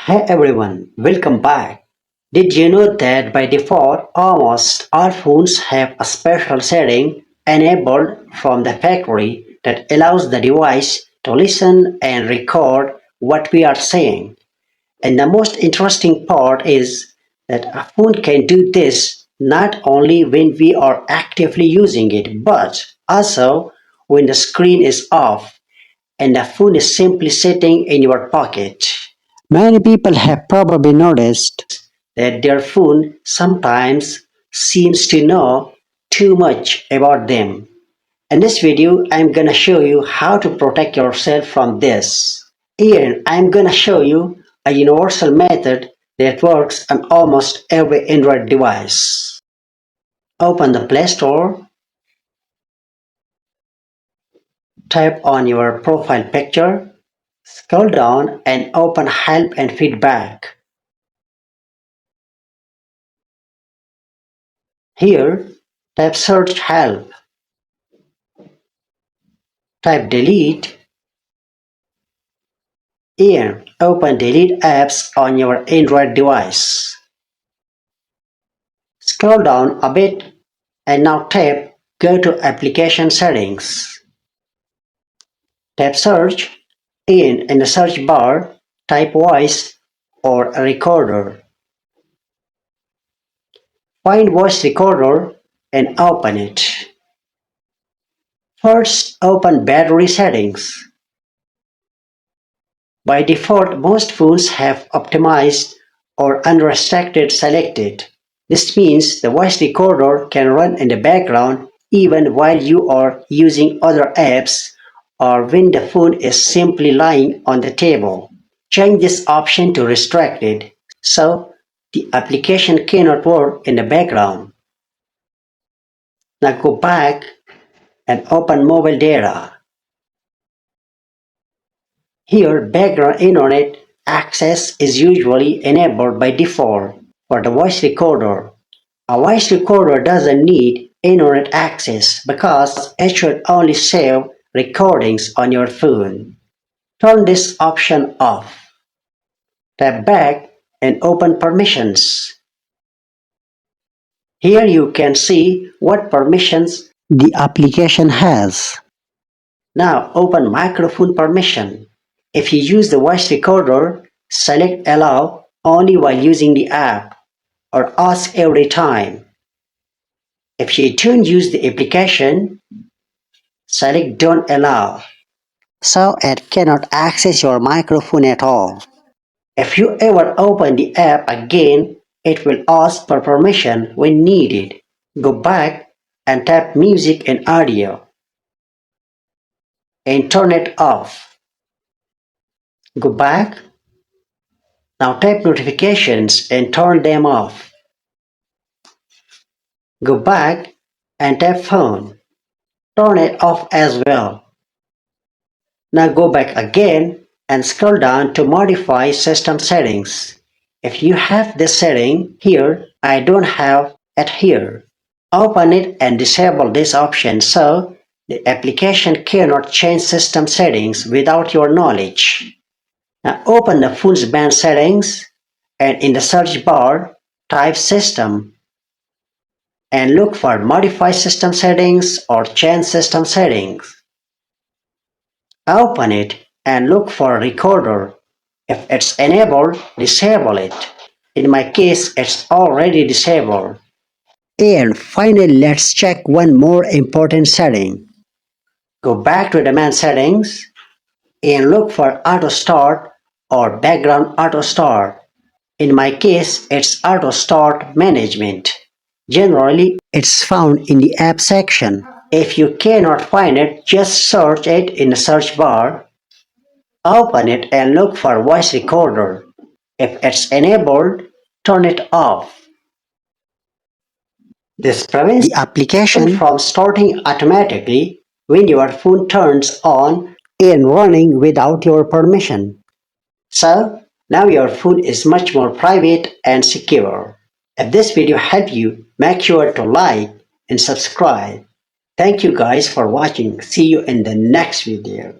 Hey everyone, welcome back. Did you know that by default, almost all phones have a special setting enabled from the factory that allows the device to listen and record what we are saying? And the most interesting part is that a phone can do this not only when we are actively using it, but also when the screen is off and the phone is simply sitting in your pocket. Many people have probably noticed that their phone sometimes seems to know too much about them. In this video, I'm gonna show you how to protect yourself from this. Here, I'm gonna show you a universal method that works on almost every Android device. Open the Play Store, tap on your profile picture, scroll down and open Help and Feedback. Here, tap Search Help, type Delete, and open Delete Apps on your Android device. Scroll down a bit and now tap Go to Application Settings. Tap Search, and in the search bar, type Voice or Recorder. Find Voice Recorder and open it. First, open Battery Settings. By default, most phones have optimized or unrestricted selected. This means the voice recorder can run in the background even while you are using other apps or when the phone is simply lying on the table. Change this option to restricted so the application cannot work in the background. Now go back and open mobile data. Here, background internet access is usually enabled by default for the voice recorder. A voice recorder doesn't need internet access because it should only save recordings on your phone. Turn this option off. Tap back and open Permissions. Here you can see what permissions the application has. Now open Microphone Permission. If you use the voice recorder, select Allow only while using the app or Ask every time. If you don't use the application, select Don't Allow, so it cannot access your microphone at all. If you ever open the app again, it will ask for permission when needed. Go back and tap Music and Audio and turn it off. Go back. Now tap Notifications and turn them off. Go back and tap Phone. Turn it off as well. Now go back again and scroll down to Modify System Settings. If you have this setting here, I don't have it here. Open it and disable this option so the application cannot change system settings without your knowledge. Now open the phone's band settings and in the search bar, type System and look for Modify System Settings or Change System Settings. Open it and look for Recorder. If it's enabled, disable it. In my case, it's already disabled. And finally, let's check one more important setting. Go back to the main settings and look for Auto Start or Background Auto Start. In my case, it's Auto Start Management. Generally, it's found in the app section. If you cannot find it, just search it in the search bar. Open it and look for Voice Recorder. If it's enabled, turn it off. This prevents the application from starting automatically when your phone turns on and running without your permission. So, now your phone is much more private and secure. If this video helped you, make sure to like and subscribe. Thank you guys for watching. See you in the next video.